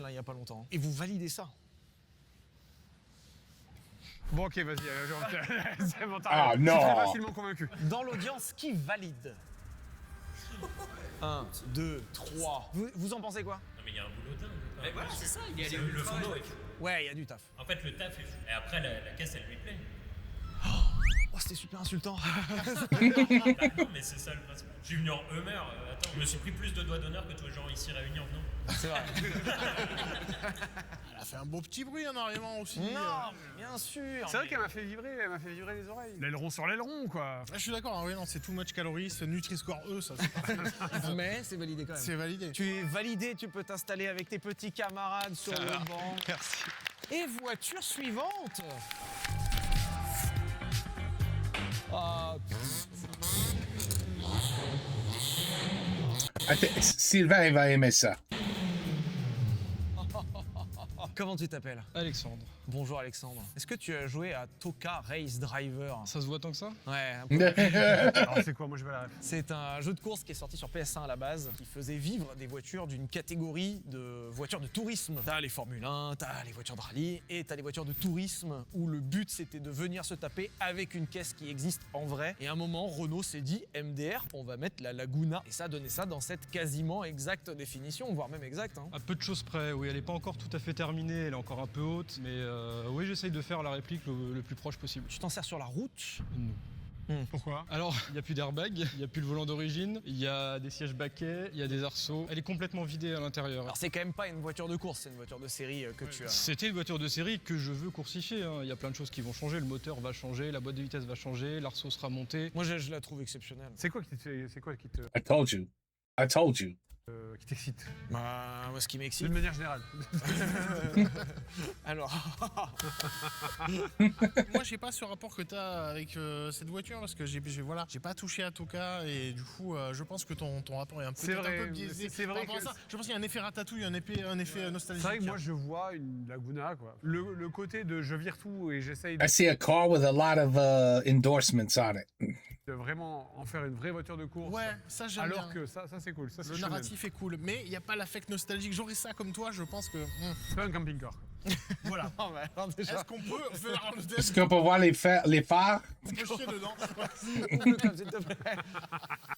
il y a pas longtemps. Et vous validez ça. Bon, ok, vas-y, c'est bon, Ah, t'arrêtes. non. Je suis très facilement convaincu. Dans l'audience, qui valide 1, 2, 3. Vous en pensez quoi? Non mais il y a un boulot dingue. Mais voilà, c'est ça, il est allé Le fondo est... Ouais, il y a du taf. En fait, le taf est fou. Et après, la caisse, elle lui plaît. Oh, c'était super insultant. Bah non, mais c'est ça le principe. Je suis venu en Hummer. Attends, je me suis pris plus de doigts d'honneur que tous les gens ici réunis en venant. C'est vrai. Elle a fait un beau petit bruit en arrivant aussi. Non, bien sûr. C'est vrai qu'elle m'a fait vibrer les oreilles. L'aileron sur l'aileron, quoi. Je suis d'accord, hein, oui, non, c'est too much calories, c'est Nutri-Score E, ça. C'est Mais c'est validé quand même. c'est validé. Tu es validé, tu peux t'installer avec tes petits camarades sur le banc. Merci. Et voiture suivante. Sylvain, il va aimer ça. Comment tu t'appelles? Alexandre. Bonjour Alexandre. Est-ce que tu as joué à Toka Race Driver? Ça se voit tant que ça? Ouais, un peu. Alors, c'est quoi? Moi, je vais la ref. C'est un jeu de course qui est sorti sur PS1 à la base, qui faisait vivre des voitures d'une catégorie de voitures de tourisme. T'as les Formule 1, t'as les voitures de rallye, et t'as les voitures de tourisme, où le but c'était de venir se taper avec une caisse qui existe en vrai. Et à un moment, Renault s'est dit, MDR, on va mettre la Laguna. Et ça a donné ça dans cette quasiment exacte définition, voire même exacte. Hein. À peu de choses près, oui, elle n'est pas encore tout à fait terminée, elle est encore un peu haute, mais oui, j'essaye de faire la réplique le plus proche possible. Tu t'en sers sur la route? Non. Pourquoi? Alors, il n'y a plus d'airbag, il n'y a plus le volant d'origine, il y a des sièges baquets, il y a des arceaux. Elle est complètement vidée à l'intérieur. Alors c'est quand même pas une voiture de course, c'est une voiture de série que tu as. C'était une voiture de série que je veux coursifier, hein. Il y a plein de choses qui vont changer, le moteur va changer, la boîte de vitesse va changer, l'arceau sera monté. Moi je la trouve exceptionnelle. C'est quoi qui I told you. I told you. qui t'excite? Bah, moi ce qui m'excite. D'une manière générale. Alors. Moi, j'ai pas ce rapport que t'as avec cette voiture parce que j'ai pas touché à Toka et du coup, je pense que ton rapport est un C'est vrai, peu biaisé. c'est vrai par rapport à que ça. Je pense qu'il y a un effet ratatouille, un effet nostalgique. C'est vrai que moi, je vois une Laguna, quoi. Le côté de je vire tout et j'essaye I see a car with a lot of endorsements on it. de vraiment en faire une vraie voiture de course. Ouais, ça j'aime bien. Alors que ça c'est cool. Ça, c'est Le shonen. narratif est cool, mais il n'y a pas l'affect nostalgique. J'aurais ça comme toi, je pense que. C'est pas un camping-car. Voilà. Non, mais alors déjà. Est-ce qu'on peut faire le Est-ce test? qu'on peut voir les phares? On peut chier dedans. Ouvre le top, s'il te plaît.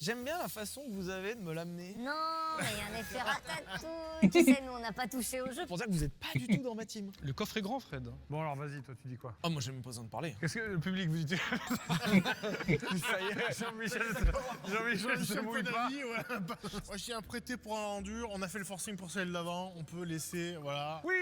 J'aime bien la façon que vous avez de me l'amener. Non, mais il y a un effet ratatouille. Tu sais, nous, on n'a pas touché au jeu. Pour dire que vous n'êtes pas du tout dans ma team. Le coffre est grand, Fred. Bon alors vas-y, toi tu dis quoi? Oh, moi j'ai même pas besoin de parler. Qu'est-ce que le public vous dit? Ça y est, Jean-Michel se mouille pas. Moi, je tiens à prêter pour un rendu. On a fait le forcing pour celle d'avant. On peut laisser, voilà. Oui.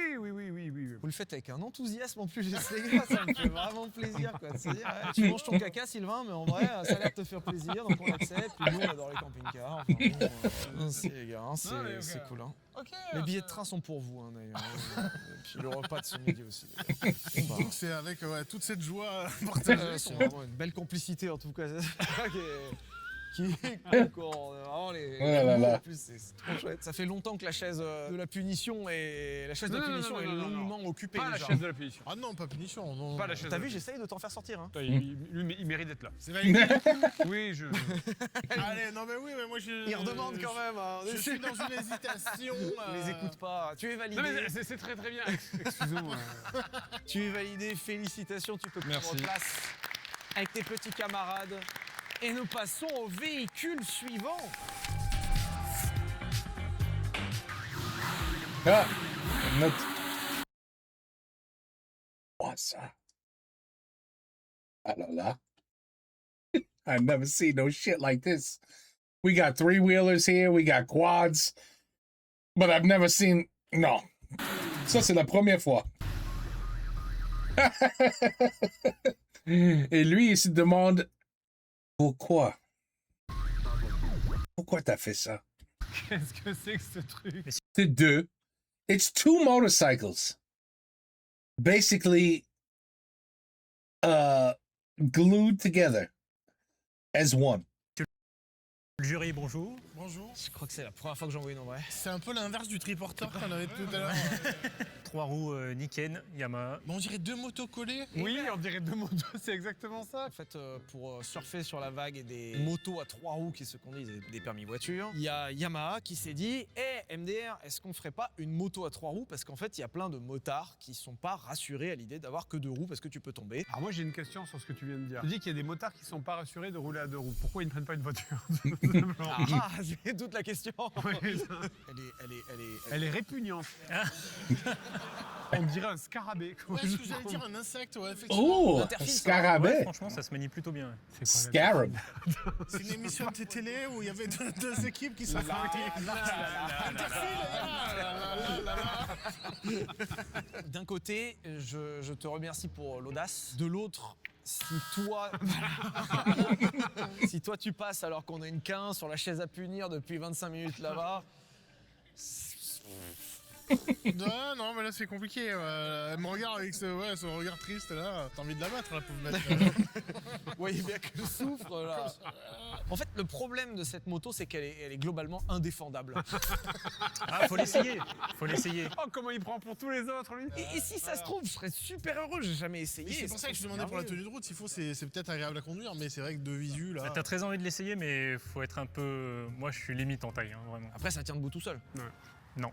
Vous le faites avec un enthousiasme en plus, les gars, ça me fait vraiment plaisir quoi, de se dire, ouais, tu manges ton caca Sylvain, mais en vrai, ça a l'air de te faire plaisir, donc on accepte. Puis nous, on adore les camping-cars. Enfin, bon, merci les gars, hein, c'est cool. Hein. Ok. Les billets de train sont pour vous hein, d'ailleurs. Et puis le repas de ce midi aussi. Donc c'est avec toute cette joie partagée. C'est vraiment une belle complicité en tout cas. Qui est cool, on est vraiment les. Oh là là. En plus, c'est trop chouette. Ça fait longtemps que la chaise de la punition est longuement occupée. Pas la déjà. chaise de la punition. Ah non, pas punition. Non. Pas la chaise. T'as de vu, la j'essaye de t'en faire sortir. Hein. punition. Il mérite d'être là. C'est validé. Oui, je. Allez, non mais oui, mais moi je. Il redemande quand même. Hein. Je suis dans une hésitation. Les écoute pas. Tu es validé. Non mais c'est très bien. Excusez-moi. Tu es validé. Félicitations. Tu peux prendre Merci. place avec tes petits camarades. Et nous passons au véhicule suivant. Ah, what's that? Alors là. I've never seen no shit like this. We got three-wheelers here, we got quads, but I've never seen... Non. Ça, c'est la première fois. Et lui, il se demande pourquoi. Pourquoi t'as fait ça? Qu'est-ce que c'est que ce truc? C'est deux. It's two motorcycles. Basically, glued together as one. Le jury, bonjour. Bonjour. Je crois que c'est la première fois que j'en vois une en vrai. C'est un peu l'inverse du triporteur qu'on avait tout à l'heure. 3 roues Niken, Yamaha. Bon, on dirait 2 motos collées. Oui, on dirait 2 motos, c'est exactement ça. En fait, pour surfer sur la vague et des motos à 3 roues qui se conduisent des permis voiture, il y a Yamaha qui s'est dit hey, MDR, est-ce qu'on ferait pas une moto à 3 roues? Parce qu'en fait, il y a plein de motards qui sont pas rassurés à l'idée d'avoir que 2 roues parce que tu peux tomber. Alors moi j'ai une question sur ce que tu viens de dire. Tu dis qu'il y a des motards qui sont pas rassurés de rouler à 2 roues. Pourquoi ils ne prennent pas une voiture? Ah, c'est toute la question. Elle est répugnante. On dirait un scarabée. Ouais, ce que j'allais dire, un insecte, ouais, effectivement. Oh, Interfile, ça. scarabée. Franchement, ça se manie plutôt bien. C'est quoi la Scarab. C'est une émission de télé où il y avait deux équipes qui s'affrontaient. D'un côté, je te remercie pour l'audace. De l'autre, si toi tu passes alors qu'on a une 15 sur la chaise à punir depuis 25 minutes là-bas. Non, mais là c'est compliqué. Elle me regarde avec ce regard triste là. T'as envie de la battre, la pauvre bête. Vous voyez bien que je souffre là. En fait, le problème de cette moto, c'est qu'elle est globalement indéfendable. Ah, faut l'essayer. Faut l'essayer. Oh, comment il prend pour tous les autres, lui. Et si ça se trouve, je serais super heureux, j'ai jamais essayé. Et c'est pour ça que je demandais pour la tenue de route. S'il faut, c'est peut-être agréable à conduire, mais c'est vrai que de visu là. T'as très envie de l'essayer, mais faut être un peu. Moi, je suis limite en taille, hein, vraiment. Après, ça tient debout tout seul. Non.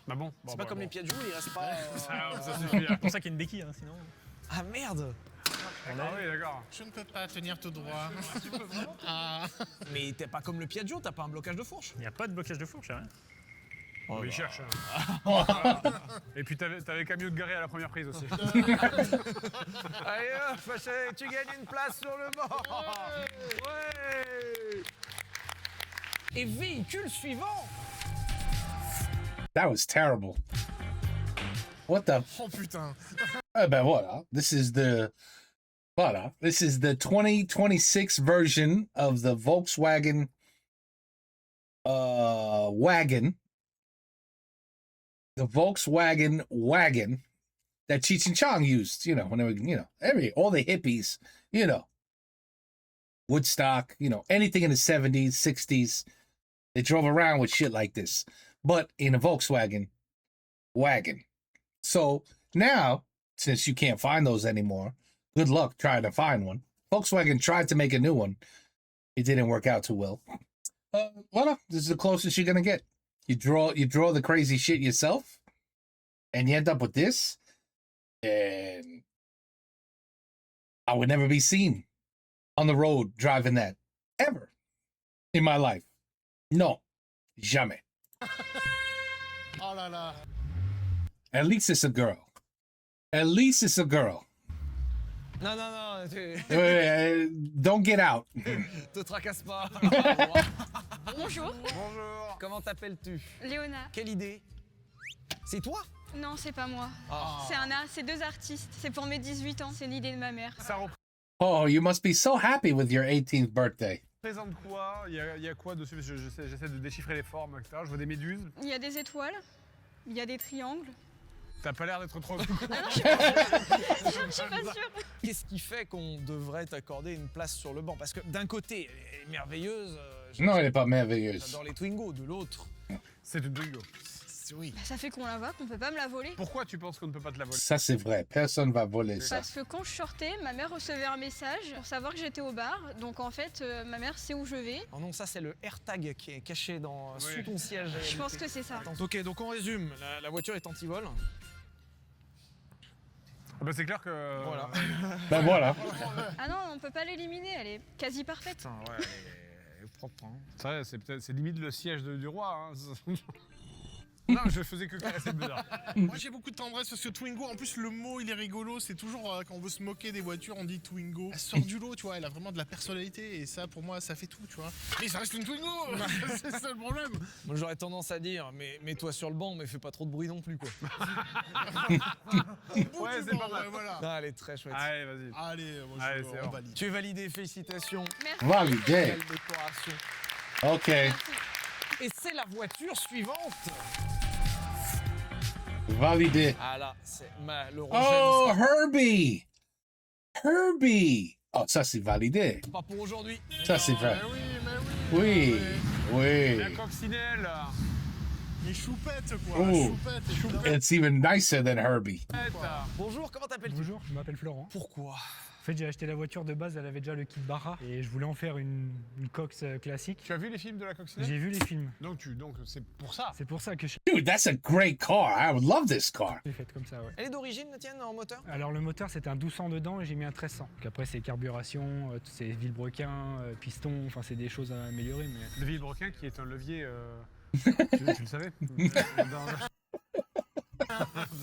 Bah bon. C'est pas comme les Piaggio, il reste pas. Ça suffit. C'est pour ça qu'il y a une béquille, hein, sinon. Ah merde! Ah oui, d'accord. Je ne peux pas tenir tout droit. Ah. Mais t'es pas comme le Piaggio, t'as pas un blocage de fourche? Il n'y a pas de blocage de fourche, rien. Oh, il cherche. Et puis t'avais qu'à mieux te garer à la première prise aussi. Allez hop, tu gagnes une place sur le banc! Ouais! Et véhicule suivant! That was terrible. What the? Oh putain. Ben voilà. This is the 2026 version of the Volkswagen wagon. The Volkswagen wagon that Cheech and Chong used, when they were, all the hippies, Woodstock, anything in the 70s, 60s, they drove around with shit like this, but in a Volkswagen wagon. So now, since you can't find those anymore, good luck trying to find one. Volkswagen tried to make a new one. It didn't work out too well. Voila, this is the closest you're gonna get. You draw the crazy shit yourself, and you end up with this, and I would never be seen on the road driving that ever in my life. No, jamais. Oh là là. At least it's a girl. At least it's a girl. Non, Don't get out. te tracasse pas. Bonjour, Bonjour. Comment t'appelles-tu? Léona. Quelle idée? C'est toi? Non, c'est pas moi. Ah. C'est 2 artistes. C'est pour mes 18 ans. C'est l'idée de ma mère. Ça Oh, you must be so happy with your 18th birthday. représente quoi? Il y a quoi dessus? Parce que j'essaie de déchiffrer les formes, etc. Je vois des méduses. Il y a des étoiles. Il y a des triangles. T'as pas l'air d'être trop... Ah non, je suis pas sûre. Je suis pas sûre. Qu'est-ce qui fait qu'on devrait t'accorder une place sur le banc? Parce que d'un côté, elle est merveilleuse. Non, elle est pas merveilleuse. J'adore les Twingo. De l'autre, C'est une Twingo. oui. Bah, ça fait qu'on la voit, qu'on peut pas me la voler. Pourquoi tu penses qu'on ne peut pas te la voler? Ça, c'est vrai. Personne va voler ça. Parce que quand je sortais, ma mère recevait un message pour savoir que j'étais au bar. Donc en fait, ma mère sait où je vais. Oh non, ça c'est le AirTag qui est caché sous ton siège. Je pense que c'est ça. Attends, ok, donc on résume. La voiture est anti-vol. Ah bah c'est clair que... Voilà. Ben voilà. Ah non, on peut pas l'éliminer, elle est quasi parfaite. Putain, ouais, elle est propre. Hein. C'est vrai, c'est limite le siège du roi. Hein. Non, je faisais que caresser le bizarre. Moi j'ai beaucoup de tendresse parce que Twingo, en plus le mot il est rigolo, c'est toujours quand on veut se moquer des voitures on dit Twingo. Elle sort du lot, tu vois, elle a vraiment de la personnalité et ça pour moi ça fait tout, tu vois. Mais ça reste une Twingo. C'est ça le problème. Moi j'aurais tendance à dire, mais mets-toi sur le banc, mais fais pas trop de bruit non plus quoi. Ouais, c'est pas mal. Voilà. Ah, elle est très chouette. Allez, vas-y. Allez, moi Allez, je c'est on bon. valide. Tu es validé, félicitations. Merci. Validé. Belle décoration. OK. Merci. Et c'est la voiture suivante. Validé. Ah là, c'est le Oh, Rogène. Herbie. Herbie. Oh, ça, c'est validé. Pas pour aujourd'hui. Ça, c'est vrai. Mais oui, mais oui. Oui. Oui. La coccinelle. Les choupettes, quoi. Oh. Choupettes, évidemment. It's even nicer than Herbie. Bonjour, comment t'appelles-tu? Bonjour, je m'appelle Florent. Pourquoi? En fait, j'ai acheté la voiture de base, elle avait déjà le kit Barra et je voulais en faire une Cox classique. Tu as vu les films de la coccinelle? J'ai vu les films. Donc c'est pour ça. C'est pour ça que je Dude, that's a great car. I would love this car. l'ai faite comme ça, ouais. Elle est d'origine, la tienne, en moteur? Alors le moteur c'était un 1200 dedans et j'ai mis un 1300. Donc après c'est carburation, c'est vilebrequin, piston, enfin c'est des choses à améliorer mais... Le vilebrequin qui est un levier. Tu le savais?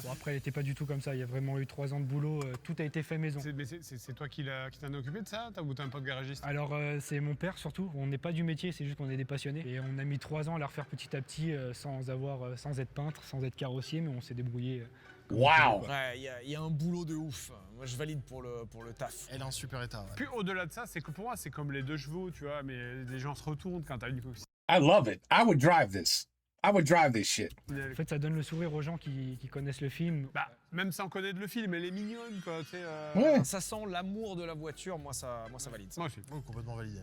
Bon, après elle était pas du tout comme ça, il y a vraiment eu 3 ans de boulot, tout a été fait maison. C'est toi qui t'en as occupé de ça? Ou t'as un pote garagiste? Alors c'est mon père surtout, on n'est pas du métier, c'est juste qu'on est des passionnés. Et on a mis 3 ans à la refaire petit à petit sans être peintre, sans être carrossier, mais on s'est débrouillé. Wow. Ouais, il y a un boulot de ouf. Moi, je valide pour le taf. Elle est en super état. Ouais. Puis au-delà de ça, c'est que pour moi, c'est comme les 2 chevaux, tu vois, mais les gens se retournent quand t'as une coccinelle. I love it. I would drive this. I would drive this shit. En fait ça donne le sourire aux gens qui connaissent le film. Bah, même sans connaître le film, elle est mignonne, quoi, tu sais. Ouais. Ça sent l'amour de la voiture, moi ça valide. Moi aussi. Oh, complètement validé.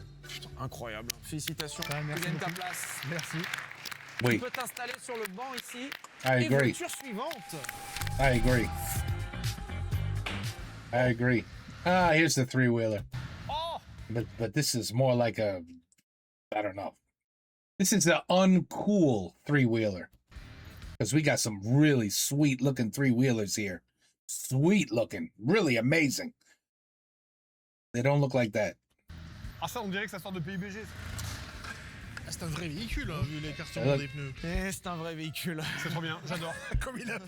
Incroyable. Félicitations. Ah, merci tu gagnes ta beaucoup. place. Merci. Tu Wait, peux t'installer sur le banc ici. I Et agree. voiture suivante. I agree. I agree. Ah, here's the 3-wheeler. Oh, But this is more like a, I don't know. This is the uncool 3-wheeler. Because we got some really sweet looking 3-wheelers here. Sweet looking. Really amazing. They don't look like that. Ah, ça, on dirait que ça sort de PUBG. Ah, c'est un vrai véhicule, hein, vu les cartons Ouais. des pneus. c'est un vrai véhicule. C'est trop bien, j'adore. Comme il a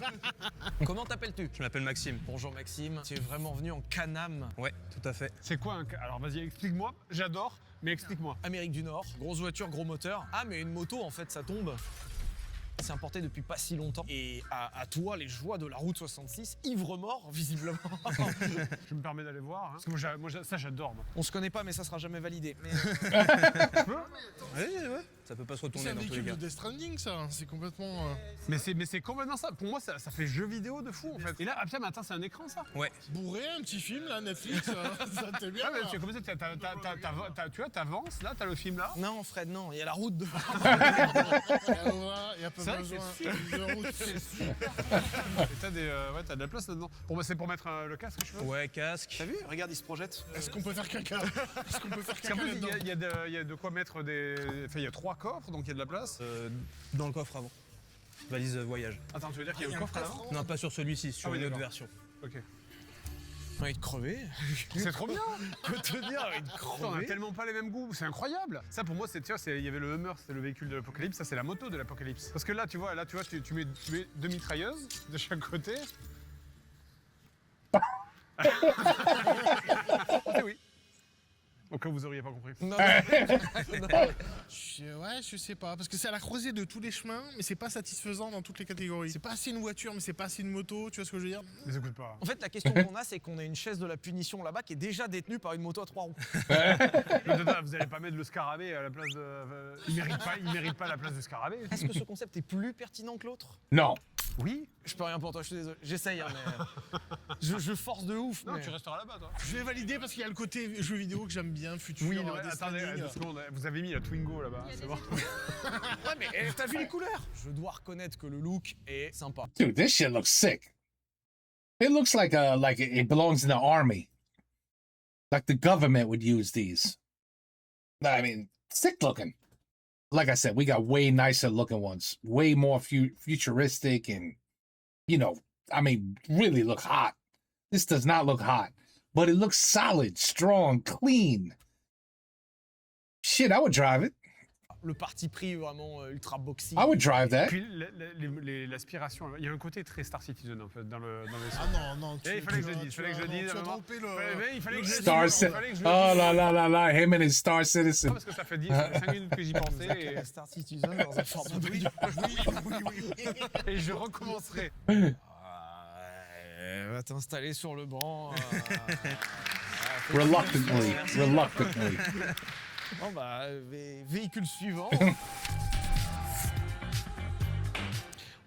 Comment t'appelles-tu? Je m'appelle Maxime. Bonjour Maxime. Tu es vraiment venu en Can-Am, Ouais, tout à fait. C'est quoi un... Alors vas-y, explique-moi. J'adore, mais explique-moi. Amérique du Nord. Grosse voiture, gros moteur. Ah, mais une moto, en fait, ça tombe. C'est importé depuis pas si longtemps. Et à toi, les joies de la route 66, ivre-mort, visiblement. Je me permets d'aller voir. Hein. Parce que ça, j'adore. Moi. On se connaît pas, mais ça sera jamais validé. Mais... Ouais. Ça peut pas se C'est retourner un dans tous les véhicule cas. de Death Stranding, ça. C'est complètement. Mais c'est complètement ça. Pour moi, ça fait jeu vidéo de fou, en fait. Et là, ah, putain, mais attends, c'est un écran, ça? Ouais. Bourré, un petit film, là, Netflix. Ça t'est bien. Ah, mais là. tu comme ça, tu vois, t'avances, là, t'as le film là. non, Fred, non. Il y a la route devant. Il n'y a pas C'est vrai que besoin c'est de route. Et t'as t'as de la place là-dedans. Pour moi, c'est pour mettre le casque, je pense. Ouais, casque. T'as vu? Regarde, il se projette. Est-ce qu'on peut faire caca? Est-ce qu'on peut faire Parce qu'en caca plus, là-dedans? il y a de quoi mettre des. Enfin, il y a 3 coffres, donc il y a de la place. Dans le coffre avant. Valise voyage. Attends, tu veux dire qu'il y a un coffre là? Non, pas sur celui-ci, sur Ah oui, une autre d'accord. version. Ok. On va être crevé. C'est trop bien! Je peux te dire, il Putain, on a crevé. tellement pas les mêmes goûts, c'est incroyable! Ça pour moi, c'est, tu vois, il y avait le Hummer, c'était le véhicule de l'apocalypse, ça c'est la moto de l'apocalypse. Parce que là, tu vois, tu mets 2 mitrailleuses de chaque côté. Eh oui. Au cas où vous auriez pas compris. Non, Je sais pas, parce que c'est à la croisée de tous les chemins, mais c'est pas satisfaisant dans toutes les catégories. C'est pas assez une voiture, mais c'est pas assez une moto, tu vois ce que je veux dire? Les écoute pas. En fait, la question qu'on a, c'est qu'on a une chaise de la punition là-bas qui est déjà détenue par une moto à 3 roues. Vous allez pas mettre le scarabée à la place de. Il mérite pas la place du scarabée. Est-ce que ce concept est plus pertinent que l'autre? No. Oui. Je peux rien pour toi, je suis désolé. J'essaye, hein, mais je force de ouf. Non, mais... tu resteras là-bas, toi. Je vais valider parce qu'il y a le côté jeu vidéo que j'aime bien, futur. Oui, Death attendez, Stranding. 2 secondes. Vous avez mis la Twingo là-bas, c'est bon. Ouais, mais t'as vu les couleurs? Je dois reconnaître que le look est sympa. Dude, this shit looks sick. It looks like it belongs in the army. Like the government would use these. I mean, sick looking. Like I said, we got way nicer looking ones, way more futuristic, and I mean, really look hot. This does not look hot, but it looks solid, strong, clean. Shit, I would drive it. Le parti pris vraiment ultra boxy. I would drive that. Puis l'aspiration, il y a un côté très Star Citizen en fait dans le Ah non, il fallait que je le dise, il fallait que je le dise. Tu as à un moment. trompé le. Il fallait que je le dise. Star il Citizen. fallait que je le Oh dise. la la la la, him and his Star Citizen. Parce que ça fait 5 minutes que j'y pensais Star Citizen dans un format Oui, oui. et je recommencerai. Va t'installer sur le banc. Reluctantly. Bon bah, véhicule suivant.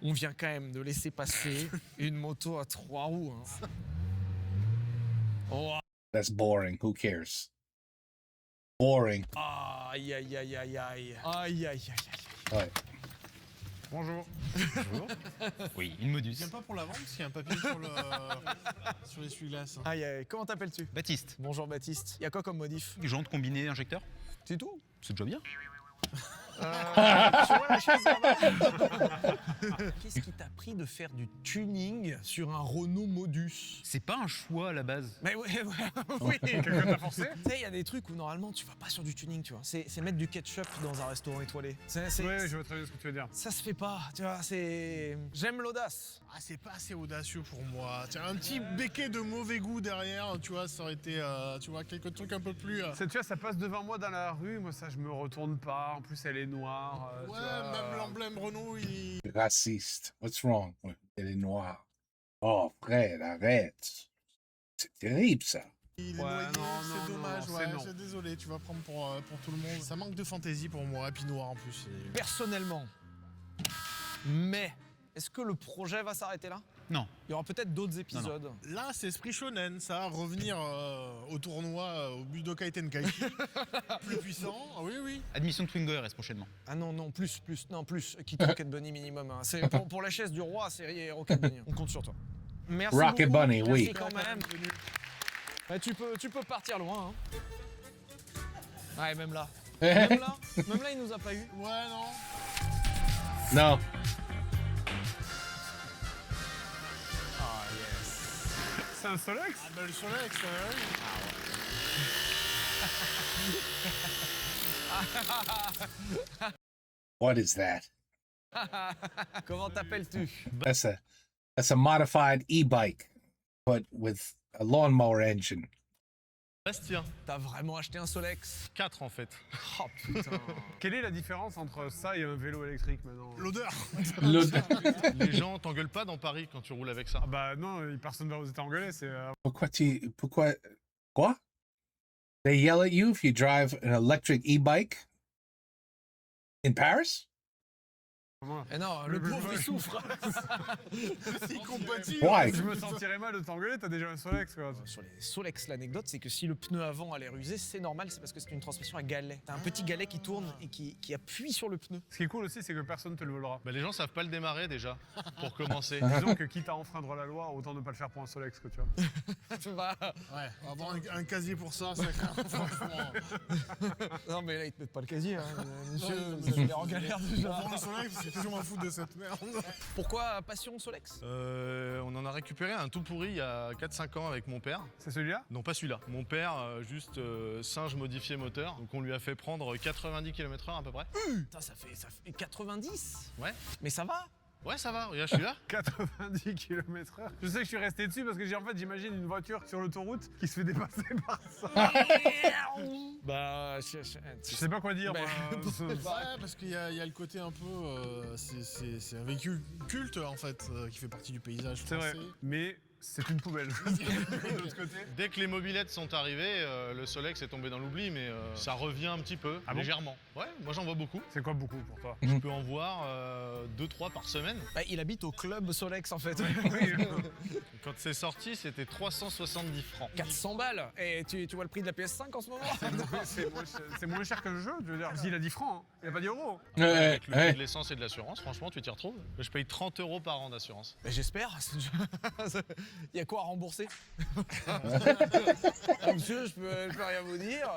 On vient quand même de laisser passer une moto à 3 roues. Hein. Oh, That's boring. Who cares? Boring. Aïe, aïe, aïe, aïe, aïe. Aïe, aïe, aïe, aïe. Ouais. Bonjour. Oui, une modus. Viens pas pour la vente parce qu'il y a un papier sur l'essuie-glace. Aïe, aïe. Comment t'appelles-tu? Baptiste. Bonjour Baptiste. Y a quoi comme modif? Jantes combinées, injecteur. C'est tout? C'est déjà bien. Tu vois la chaise là-bas? Qu'est-ce qui t'a pris de faire du tuning sur un Renault Modus? C'est pas un choix à la base. Mais oui, oui. Quelqu'un t'a forcé? Tu sais, il y a des trucs où normalement tu vas pas sur du tuning, tu vois. C'est mettre du ketchup dans un restaurant étoilé. Ouais, je vois très bien ce que tu veux dire. Ça se fait pas, tu vois. J'aime l'audace. Ah, c'est pas assez audacieux pour moi. Tiens, un petit béquet de mauvais goût derrière, tu vois, ça aurait été, tu vois, quelques trucs un peu plus. Tu vois, ça passe devant moi dans la rue, moi ça je me retourne pas. En plus elle est noire. tu Ouais, vois, même l'emblème Renault, il. Raciste. What's wrong? Elle est noire. Oh, frère, arrête. C'est terrible, ça. Il est Ouais, noyé, non, c'est non, dommage, non, ouais, c'est non. c'est désolé, tu vas prendre pour tout le monde. Ça manque de fantaisie pour moi, et puis noir en plus. Personnellement. Mais est-ce que le projet va s'arrêter là? Non. Il y aura peut-être d'autres épisodes. Là, c'est esprit shonen, ça, revenir au tournoi, au Budokai Tenkaichi, plus puissant, ah oui, oui. Admission de Twingo RS prochainement. Ah non, non, plus. Quitte Rocket Bunny minimum. Hein. C'est pour la chaise du roi, c'est Rocket Bunny. On compte sur toi. Merci Rocket beaucoup. Bunny, Merci oui. quand même. Ouais, tu peux partir loin. Hein. Ouais, même là, il nous a pas eu. Ouais, non. No. Ah yes. C'est un Solex? Ah, bah le Solex, oui. What is that? Comment t'appelles-tu? That's a modified e-bike, but with a lawnmower engine. Bastien. T'as vraiment acheté un Solex? 4 en fait. Oh putain. Quelle est la différence entre ça et un vélo électrique maintenant? L'odeur. Les gens t'engueulent pas dans Paris quand tu roules avec ça. Ah bah non, personne va oser t'engueuler, c'est... Quoi? They yell at you if you drive an electric e-bike in Paris? Eh non, le pauvre il souffre. C'est compatible. Why? Je me sentirais mal de t'engueuler, t'as déjà un Solex quoi. Sur les Solex, l'anecdote, c'est que si le pneu avant a l'air usé, c'est normal, c'est parce que c'est une transmission à galet. T'as un petit galet qui tourne et qui appuie sur le pneu. Ce qui est cool aussi, c'est que personne te le volera. Bah, les gens savent pas le démarrer déjà, pour commencer. Disons que quitte à enfreindre la loi, autant ne pas le faire pour un Solex, que tu vois. Tu vois. Ouais, on va avoir un casier pour ça, franchement. Non mais là ils te mettent pas le casier, hein. Monsieur, Ouais, vous avez l'air en galère déjà. On prend le Solex, c'est toujours un fou de cette merde. Pourquoi passion Solex? On en a récupéré un tout pourri il y a 4-5 ans avec mon père. C'est celui-là? Non, pas celui-là. Mon père, juste singe modifié moteur. Donc on lui a fait prendre 90 km/h à peu près. Putain, ça fait 90. Ouais. Mais ça va. Ouais, ça va, regarde, je suis là. 90 km/h. Je sais que je suis resté dessus parce que j'imagine une voiture sur l'autoroute qui se fait dépasser par ça. Bah, Je sais pas quoi dire. Ben, moi. Ouais, parce qu'il y a le côté un peu. C'est un véhicule culte en fait, qui fait partie du paysage C'est français. vrai. Mais c'est une poubelle. De l'autre côté. Dès que les mobylettes sont arrivées, le Solex est tombé dans l'oubli, mais ça revient un petit peu, Ah bon légèrement. Ouais, moi j'en vois beaucoup. C'est quoi beaucoup pour toi? Je peux en voir 2-3 par semaine. Bah, il habite au club Solex en fait. Quand c'est sorti, c'était 370 francs. 400 balles. Et tu vois le prix de la PS5 en ce moment? C'est moins cher qu'un jeu, je veux dire. Il a 10 francs, hein. Il a pas 10 euros. Avec le prix de l'essence et de l'assurance, franchement, tu t'y retrouves. Je paye 30 € par an d'assurance. Bah, j'espère. Il y a quoi à rembourser? Monsieur, je peux rien vous dire.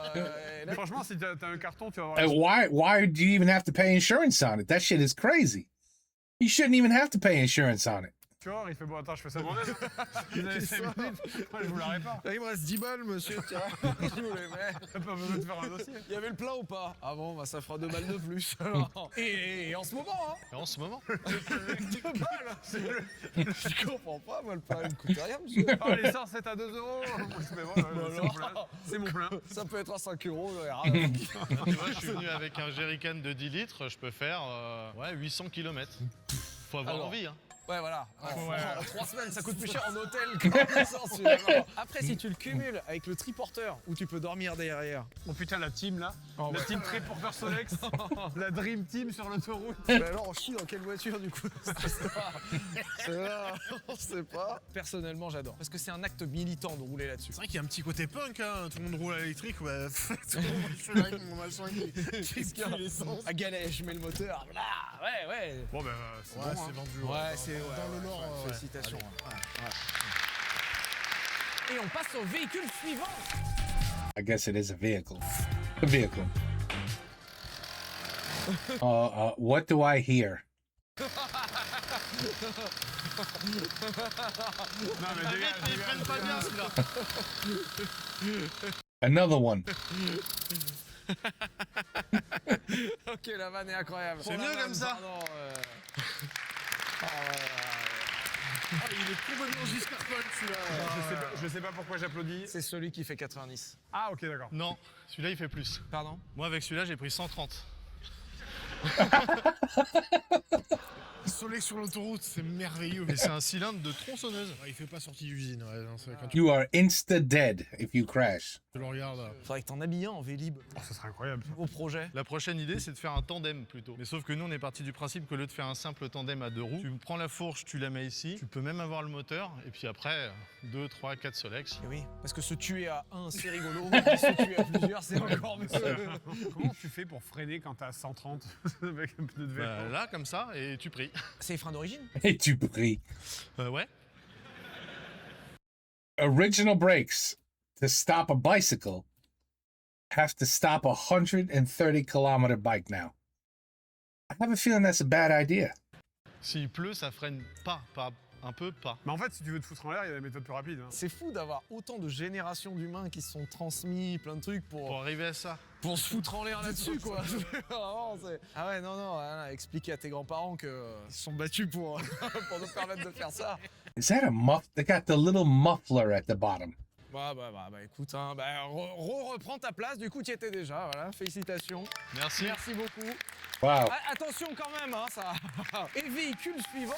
Là- Franchement, si t'as un carton, tu vas avoir... Why do you even have to pay insurance on it? That shit is crazy. You shouldn't even have to pay insurance on it. Tu vois, il fait bon, attends, je fais ça moi-même. Vous avez 5 minutes, moi je vous la répare. Il me reste 10 balles, monsieur. Tiens, je vous les mets. T'as pas besoin de faire un dossier. Il y avait le plein ou pas? Ah bon, bah ça fera 2 balles de plus. Alors. Et en ce moment, hein. Et en ce moment, 2 balles. Je comprends pas, moi le plein il me coûte rien, monsieur. Oh, l'essence c'est à 2 euros. Mais voilà, c'est mon plein. C'est mon plein. Ça peut être à 5 €. tu vois, je suis venu avec un jerrycan de 10 litres, je peux faire 800 km. Faut avoir Alors. envie, hein. Ouais, voilà. Ouais. En 3 semaines, ça coûte plus cher en hôtel qu'en essence, finalement. Après, si tu le cumules avec le triporteur où tu peux dormir derrière. Oh putain, la team là. Oh, La ouais. team Triporteur Solex. La Dream Team sur l'autoroute. Mais alors, on chie dans quelle voiture du coup cette histoire? C'est là, on sait pas. Personnellement, j'adore. Parce que c'est un acte militant de rouler là-dessus. C'est vrai qu'il y a un petit côté punk, hein. Tout le monde roule à l'électrique. Ouais. Tout le monde fait là avec mon machin qui pue l'essence. À galet, je mets le moteur. Là, ouais. Bon ben c'est Ouais, bon. c'est Hein. vendu. Ouais, c'est dans le lore. Ouais. félicitations. Allez. Et on passe au véhicule suivant. I guess it is a vehicle. A vehicle. What do I hear? Non mais dégage, Ils prennent pas bien celui-là. Another one. Ok, la vanne est incroyable. C'est mieux comme ça. Pardon, Ah, il est complètement Giscard celui-là. je sais pas pourquoi j'applaudis. C'est celui qui fait 90. Ah ok d'accord. Non, celui-là il fait plus. Pardon? Moi avec celui-là j'ai pris 130. Soleil sur l'autoroute, c'est merveilleux. Et c'est un cylindre de tronçonneuse. Ouais, il fait pas sortie d'usine. Ouais, non, c'est quand You are insta dead if you crash. tu le regardes. Faudrait que t'en habilles un en Vélib. Oh, ça serait incroyable. Au projet. La prochaine idée c'est de faire un tandem plutôt. Mais sauf que nous on est parti du principe qu'au lieu de faire un simple tandem à 2 roues, tu prends la fourche, tu la mets ici, tu peux même avoir le moteur, et puis après 2, 3, 4 Solex. Et oui, parce que se tuer à un, c'est rigolo, mais se tuer à plusieurs, c'est encore mieux. Comment tu fais pour freiner quand t'as 130 avec un pneu de vélo? Bah, là comme ça et tu pries. C'est les freins d'origine? Et tu pries. Ouais. Original brakes to stop a bicycle have to stop a 130-kilometer bike now. I have a feeling that's a bad idea. S'il pleut ça freine pas un peu pas. Mais en fait, si tu veux te foutre en l'air, il y a des méthodes plus rapides. Hein. C'est fou d'avoir autant de générations d'humains qui se sont transmis plein de trucs Pour arriver à ça. pour se foutre en l'air là-dessus, quoi. Vraiment, ah ouais, non, expliquer à tes grands-parents qu'ils se sont battus pour nous permettre de faire ça. Is that a muff? They got the little muffler at the bottom. Bah, écoute, hein, reprends ta place, du coup, tu y étais déjà, voilà, félicitations. Merci. Merci beaucoup. Wow. Ah, attention quand même, hein, ça. Et véhicule suivant.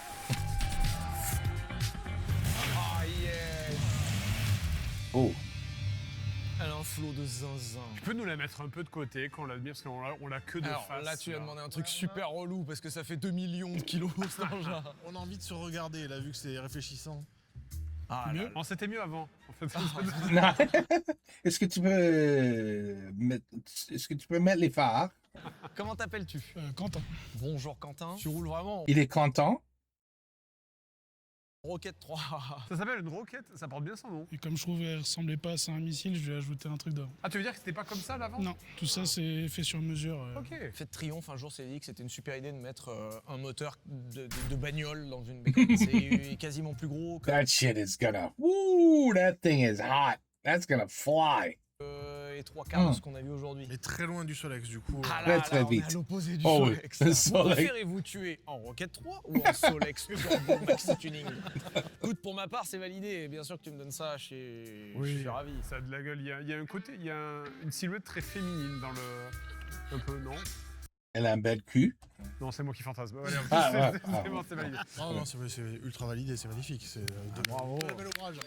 Ah, yes. Oh. Elle a un flot de zinzin. Tu peux nous la mettre un peu de côté quand on l'admire parce qu'on l'a que de Alors face. là, tu as demandé un truc super relou parce que ça fait 2 millions de kilos, cet engin. On a envie de se regarder là, vu que c'est réfléchissant. Ah, Mieux Non, c'était mieux avant. En fait. Non. Est-ce que tu peux mettre les phares? Comment t'appelles-tu? Quentin. Bonjour Quentin. Tu roules vraiment Il est content. Rocket 3. Ça s'appelle une roquette, ça porte bien son nom. Et comme je trouvais qu'elle ressemblait pas à un missile, je lui ai ajouté un truc d'avant. Ah, tu veux dire que c'était pas comme ça l'avant? Non, tout ça c'est fait sur mesure. Ok. Fête Triomphe, un jour, s'est dit que c'était une super idée de mettre un moteur de bagnole dans une bécane. C'est quasiment plus gros que... That shit is gonna. Woo! That thing is hot. That's gonna fly. Et 3 quarts de ce qu'on a vu aujourd'hui. Mais très loin du Solex, du coup. Ah Très, là, très là, on est vite. à l'opposé du Oh oui, Solex. le Là. Solex. Préférez-vous tuer en Rocket 3 ou en Solex Turbo Maxi Tuning? Écoute, pour ma part, c'est validé. Bien sûr que tu me donnes ça, je suis ravi. Ça a de la gueule. Il y a un côté, il y a une silhouette très féminine dans le. Un peu, non? Elle a un bel cul. Non, c'est moi qui fantasme. Allez, c'est bon, c'est validé. Oh non, c'est ultra validé, c'est magnifique. C'est bravo. Bel ouvrage.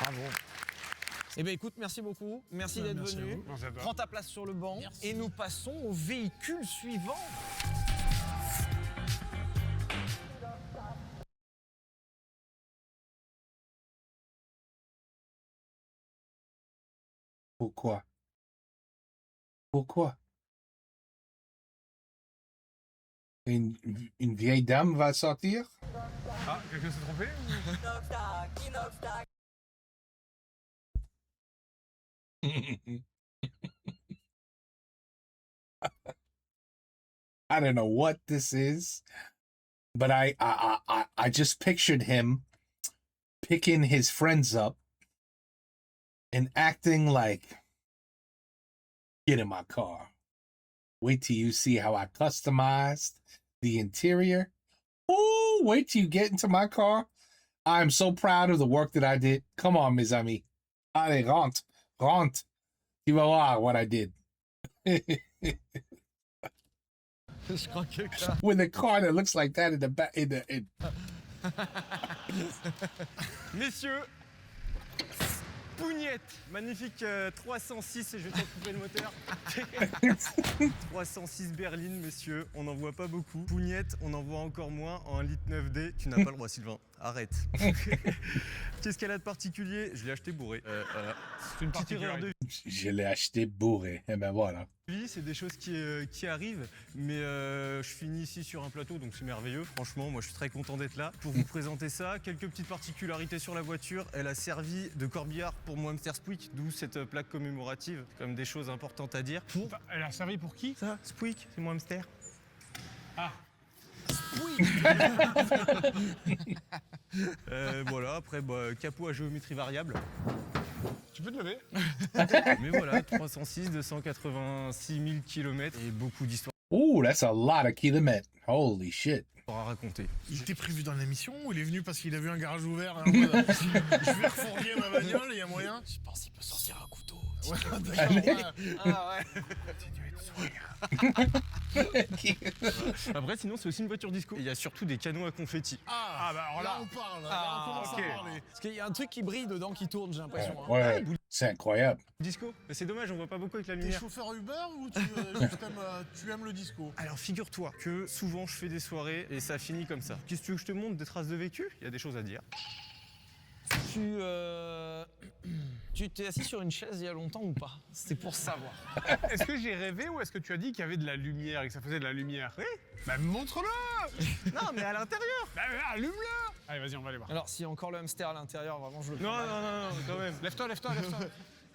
Bravo. Eh bien écoute, merci beaucoup. Merci d'être merci à venu. vous. Merci à toi. Prends ta place sur le banc. Et nous passons au véhicule suivant. Pourquoi? Pourquoi? Une vieille dame va sortir? Ah, quelqu'un s'est trompé I don't know what this is, but I just pictured him picking his friends up and acting like, get in my car. Wait till you see how I customized the interior. Oh, wait till you get into my car. I'm so proud of the work that I did. Come on, mes amis. Allez, rentre. Tu vas voir what I did. Je crois que quelqu'un... with a car that looks like that in the back. Messieurs, Pougnette, magnifique 306, et je vais t'en couper le moteur. 306 berlines, messieurs, on n'en voit pas beaucoup. Pougnette, on en voit encore moins en 1,9 litre D. Tu n'as pas le droit, Sylvain, arrête. Qu'est-ce qu'elle a de particulier? Je l'ai acheté bourré. Voilà. C'est une Petite erreur de Je l'ai acheté bourré. Eh ben voilà. vie, c'est des choses qui arrivent, mais je finis ici sur un plateau, donc c'est merveilleux. Franchement, moi je suis très content d'être là pour vous présenter ça. Quelques petites particularités sur la voiture. Elle a servi de corbillard pour mon hamster Spouik, d'où cette plaque commémorative. C'est quand même des choses importantes à dire. Elle a servi pour qui? Ça, Spouik, c'est mon hamster. Ah. Voilà, après, capot à géométrie variable. Tu peux te lever? Mais voilà, 306, 286 000 km et beaucoup d'histoires Ooh, that's a lot of kilomètres. Holy shit. à raconter. Il était prévu dans l'émission ou il est venu parce qu'il a vu un garage ouvert et en mode, je vais refourguer ma bagnole, il y a moyen? Je pense qu'il peut sortir un couteau. Ouais, d'accord, Ah ouais. Continuez de sourire. Après, sinon, c'est aussi une voiture disco. Et il y a surtout des canons à confetti. Ah, bah alors là, on parle. Là, on commence ok. à parler. Parce qu'il y a un truc qui brille dedans qui tourne, j'ai l'impression. hein. Ouais, c'est incroyable. Disco. Mais c'est dommage, on voit pas beaucoup avec la T'es lumière. chauffeur Uber ou tu aimes le disco? Alors figure-toi que souvent je fais des soirées et ça finit comme ça. Qu'est-ce que tu veux que je te montre? Des traces de vécu? Il y a des choses à dire. Tu t'es assis sur une chaise il y a longtemps ou pas? C'est pour savoir. Est-ce que j'ai rêvé ou est-ce que tu as dit qu'il y avait de la lumière et que ça faisait de la lumière? Oui. Bah montre-le. Non, mais à l'intérieur. Bah allume-le. Allez, vas-y, on va aller voir. Alors, s'il y a encore le hamster à l'intérieur, vraiment, je le Non, prends. non, quand même. Lève-toi.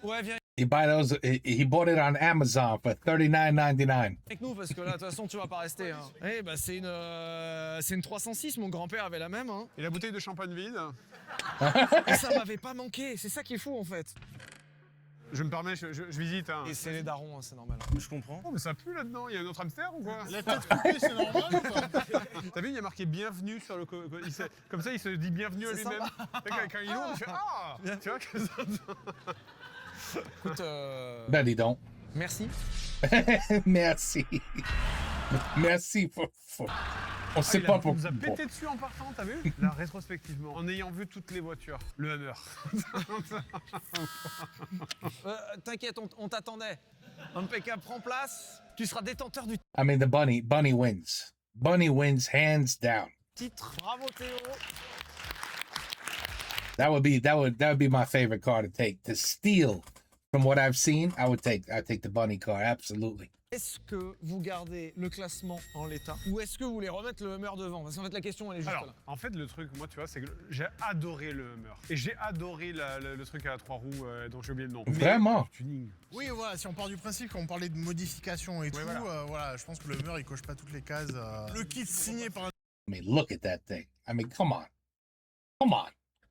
Ouais, viens He bought it on Amazon for $39.99. avec nous, parce que là, de toute façon, tu vas pas rester. Hein. Eh, bah, c'est une 306, mon grand-père avait la même. Hein. Et la bouteille de champagne vide? Et ça m'avait pas manqué, c'est ça qui est fou, en fait. Je me permets, je visite. Hein. Et c'est les darons, hein, c'est normal. Je comprends. Oh, mais ça pue là-dedans. Il y a un autre hamster ou quoi? La tête coupée, c'est normal ou pas? T'as vu, il y a marqué bienvenue sur le. Comme ça, il se dit bienvenue à C'est lui-même. Quand il ouvre, il fait Ah. Tu vois que ça. Écoute, Ben, dis donc. merci. Merci. Merci pour... On sait pas Il pourquoi. nous a pété dessus en partant, t'as vu? Là, rétrospectivement, en ayant vu toutes les voitures. Le Hummer. T'inquiète, on t'attendait. Impeccable, prends place. Tu seras détenteur du I mean, the bunny wins. Bunny wins hands down. titre. Bravo, Théo. That would be my favorite car to take. To steal from what I've seen, I'd take the bunny car, absolutely. Est-ce que vous gardez le classement en l'état ou est-ce que vous voulez remettre le Hummer devant? Parce qu'en fait, la question, elle est juste Alors, là. en fait, le truc, moi, tu vois, c'est que j'ai adoré le Hummer. Et j'ai adoré le truc à 3 roues dont j'ai oublié le nom. Vraiment? Le tuning. Oui, voilà, si on part du principe qu'on parlait de modification et tout, voilà. voilà, je pense que le Hummer, il coche pas toutes les cases. Le kit signé par I mean, look at that thing. I mean, come on. Come on.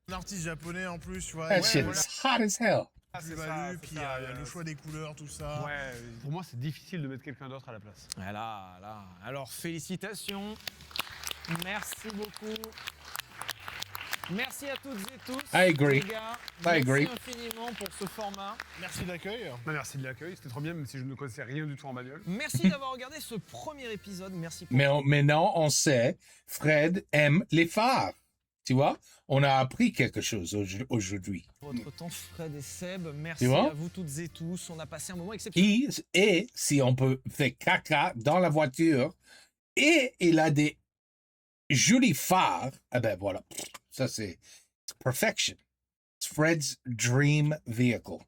un artiste japonais en plus, tu vois. That shit is hot as hell. Ah, C'est c'est valu, ça, puis c'est il y a ça, le choix des couleurs, tout ça. Ouais, pour moi, c'est difficile de mettre quelqu'un d'autre à la place. Voilà, là. Alors, félicitations. Merci beaucoup. Merci à toutes et tous. I agree. Les gars, I merci agree. infiniment pour ce format. Merci de l'accueil. Bah, merci de l'accueil, c'était trop bien, même si je ne connaissais rien du tout en bagnole. Merci d'avoir regardé ce premier épisode. Merci pour Mais non, on sait, Fred aime les phares. Tu vois? On a appris quelque chose aujourd'hui. votre temps, Fred et Seb. Merci Tu vois? à vous toutes et tous. On a passé un moment exceptionnel. Et si on peut faire caca dans la voiture et il a des jolis phares, eh ben voilà, ça c'est perfection. It's Fred's dream vehicle.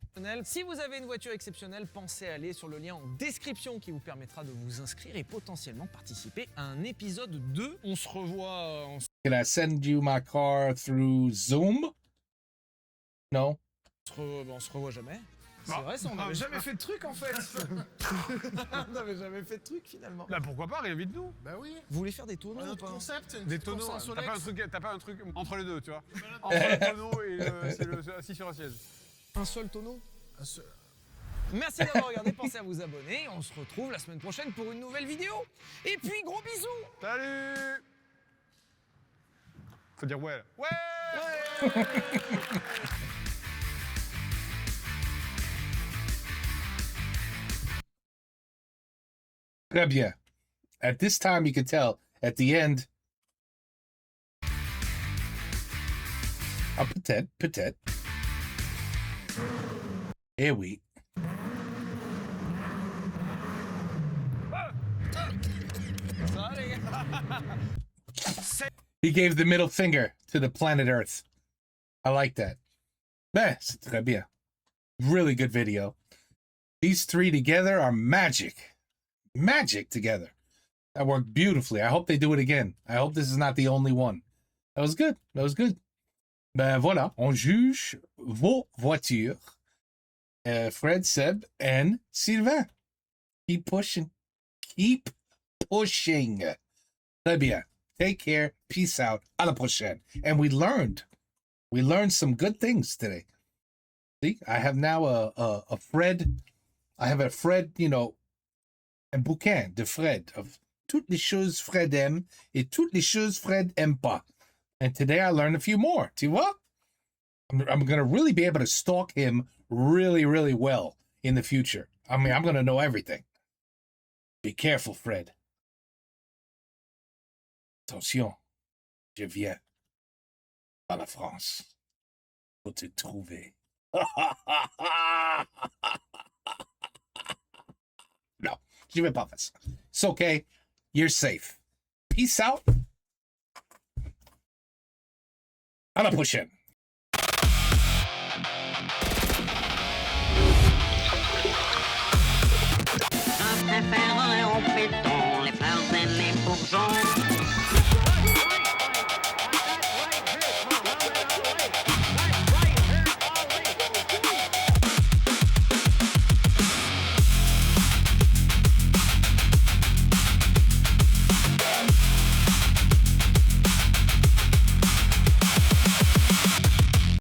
Si vous avez une voiture exceptionnelle, pensez à aller sur le lien en description qui vous permettra de vous inscrire et potentiellement participer à un épisode 2. On se revoit en... Can I send you my car through Zoom? No. On se revoit jamais. C'est Bah, vrai, ça, on n'avait jamais fait de truc en fait. On n'avait jamais fait de truc finalement. Bah pourquoi pas, réinvite-nous. Bah oui. Vous voulez faire des tonneaux ou Notre pas? concept, c'est une Des petite tonneaux, course t'as insolex. pas un truc entre les deux, tu vois. Entre le tonneau et assis sur un siège. Un seul tonneau? Un seul. Merci d'avoir regardé, pensez à vous abonner. On se retrouve la semaine prochaine pour une nouvelle vidéo. Et puis gros bisous. Salut. Faut dire ouais. Ouais. Très bien. at this time, you can tell at the end. Peut-être. Eh oui. He gave the middle finger to the planet Earth. I like that. Ben, c'est très bien. Really good video. These three together are magic. Magic together. That worked beautifully. I hope they do it again. I hope this is not the only one. That was good. That was good. Ben voilà, on juge vos voitures. Fred, Seb, and Sylvain. Keep pushing. Keep pushing. Très bien. Take care. Peace out. À la prochaine. And we learned some good things today. See, I have now a Fred. I have a Fred, you know, un bouquin de Fred of toutes les choses Fred aime et toutes les choses Fred aime pas. And today I learned a few more. Tu vois? I'm going to really be able to stalk him really, really well in the future. I mean, I'm going to know everything. Be careful, Fred. Attention, je viens à la France pour te trouver. No, je vais pas faire ça. It's okay. You're safe. Peace out. À la prochaine.